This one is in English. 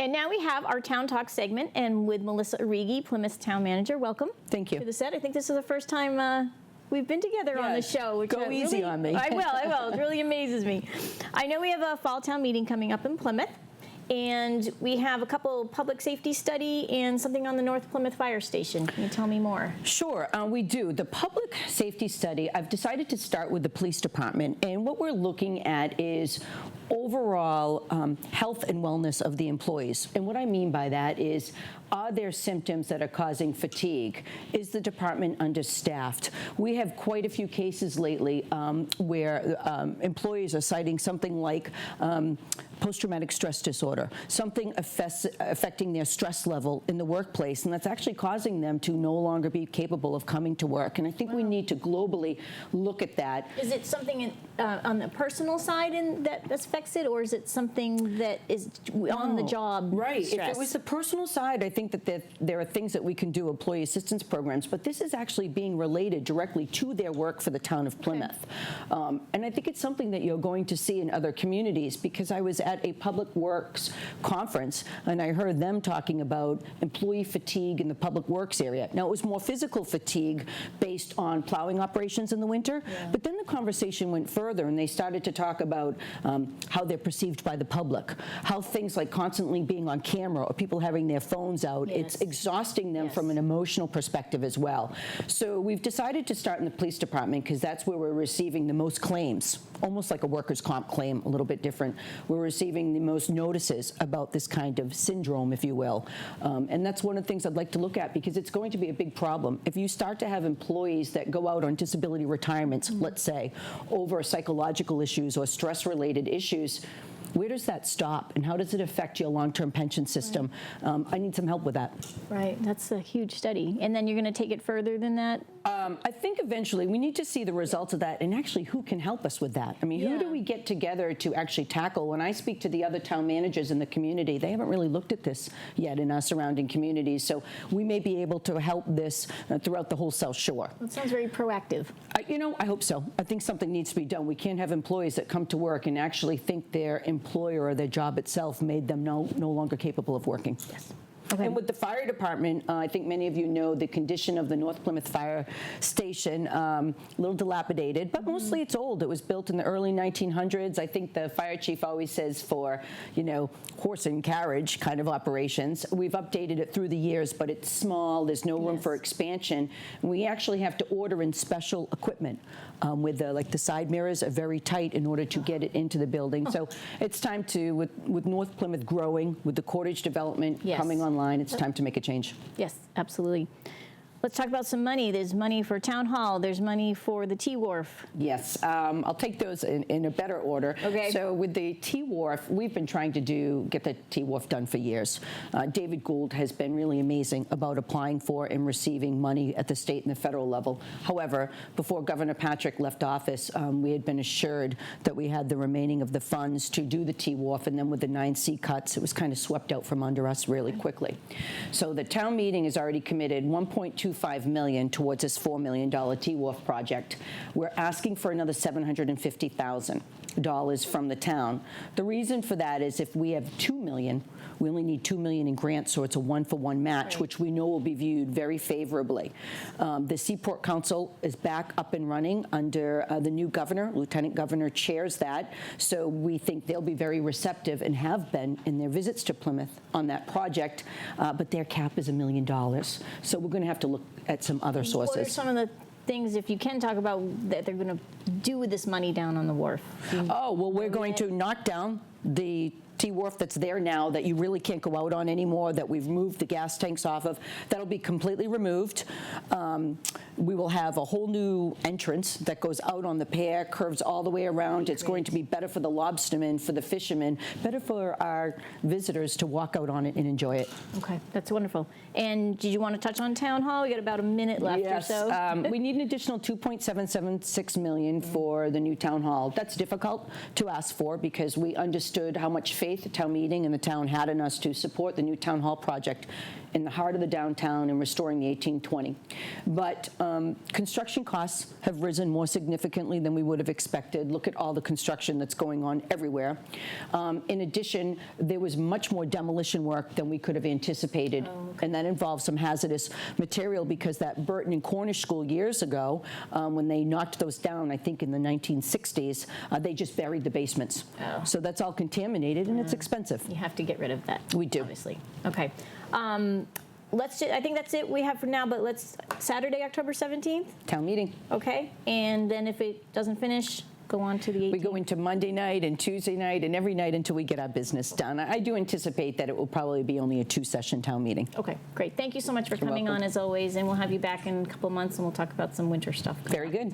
And now we have our Town Talk segment, and with Melissa Arrighi, Plymouth Town Manager. Welcome. Thank you. To the set. I think this is the first time we've been together on the show. Which Go easy really, on me. I will. It really amazes me. I know we have a fall town meeting coming up in Plymouth, and we have a couple public safety study and something on the North Plymouth Fire Station. Can you tell me more? Sure, we do. The public safety study, I've decided to start with the police department, and what we're looking at is overall health and wellness of the employees. And what I mean by that is, are there symptoms that are causing fatigue? Is the department understaffed? We have quite a few cases lately where employees are citing something like post-traumatic stress disorder, something affecting their stress level in the workplace, and that's actually causing them to no longer be capable of coming to work. And I think we need to globally look at that. Is it something on the personal side that affects it, or is it something that is on the job Right. stress? If it was the personal side, I think that there are things that we can do, employee assistance programs, but this is actually being related directly to their work for the town of Plymouth. Okay. And I think it's something that you're going to see in other communities, because I was at a public works conference and I heard them talking about employee fatigue in the public works area. Now, it was more physical fatigue based on plowing operations in the winter, but then the conversation went further and they started to talk about how they're perceived by the public, how things like constantly being on camera or people having their phones out, it's exhausting them from an emotional perspective as well. So we've decided to start in the police department because that's where we're receiving the most claims, almost like a workers' comp claim, a little bit different. We're receiving the most notices about this kind of syndrome, if you will. And that's one of the things I'd like to look at, because it's going to be a big problem. If you start to have employees that go out on disability retirements, let's say, over psychological issues or stress-related issues, where does that stop, and how does it affect your long-term pension system? I need some help with that. Right, that's a huge study. And then you're going to take it further than that? I think eventually we need to see the results of that, and actually who can help us with that. I mean, who do we get together to actually tackle? When I speak to the other town managers in the community, they haven't really looked at this yet in our surrounding communities, so we may be able to help this throughout the whole South Shore. That sounds very proactive. I hope so. I think something needs to be done. We can't have employees that come to work and actually think their employer or their job itself made them no longer capable of working. Yes. Okay. And with the fire department, I think many of you know the condition of the North Plymouth Fire Station, a little dilapidated, but mostly it's old. It was built in the early 1900s. I think the fire chief always says for, horse and carriage kind of operations. We've updated it through the years, but it's small. There's no room for expansion. And we actually have to order in special equipment with the side mirrors are very tight in order to get it into the building. So it's time to, with North Plymouth growing, with the Cottage development coming online, it's time to make a change. Yes, absolutely. Let's talk about some money. There's money for Town Hall. There's money for the T-Wharf. Yes, I'll take those in a better order. Okay. So with the T-Wharf, we've been trying to get the T-Wharf done for years. David Gould has been really amazing about applying for and receiving money at the state and the federal level. However, before Governor Patrick left office, we had been assured that we had the remaining of the funds to do the T-Wharf, and then with the 9C cuts, it was kind of swept out from under us really quickly. So the town meeting has already committed $1.25 million towards this $4 million T-Wharf project. We're asking for another $750,000 from the town. The reason for that is if we have $2 million, we only need $2 million in grants, so it's a one-for-one match, which we know will be viewed very favorably. The Seaport Council is back up and running under the new governor. Lieutenant Governor chairs that, so we think they'll be very receptive and have been in their visits to Plymouth on that project, but their cap is $1 million. So we're going to have to look at some other sources. What are some of the things, if you can talk about, that they're going to do with this money down on the wharf? Oh, well, we're going to knock down the T-Wharf that's there now that you really can't go out on anymore, that we've moved the gas tanks off of. That'll be completely removed. We will have a whole new entrance that goes out on the pier, curves all the way around. It's going to be better for the lobstermen, for the fishermen, better for our visitors to walk out on it and enjoy it. Okay, that's wonderful. And did you want to touch on Town Hall? We got about a minute left or so. We need an additional $2.776 million for the new Town Hall. That's difficult to ask for because we understood how much faith faith the town meeting and the town had in us to support the new town hall project in the heart of the downtown and restoring the 1820. But construction costs have risen more significantly than we would have expected. Look at all the construction that's going on everywhere. In addition, there was much more demolition work than we could have anticipated, and that involved some hazardous material because that Burton and Cornish School years ago, when they knocked those down, I think in the 1960s, they just buried the basements. Oh. So that's all contaminated, and it's expensive. You have to get rid of that. We do. Obviously. Okay. I think that's it we have for now, but let's, Saturday, October 17th? Town meeting. Okay. And then if it doesn't finish, go on to the 18th? We go into Monday night and Tuesday night and every night until we get our business done. I do anticipate that it will probably be only a 2-session town meeting. Okay, great. Thank you so much for coming welcome. on as always, and we'll have you back in a couple months and we'll talk about some winter stuff. Very good.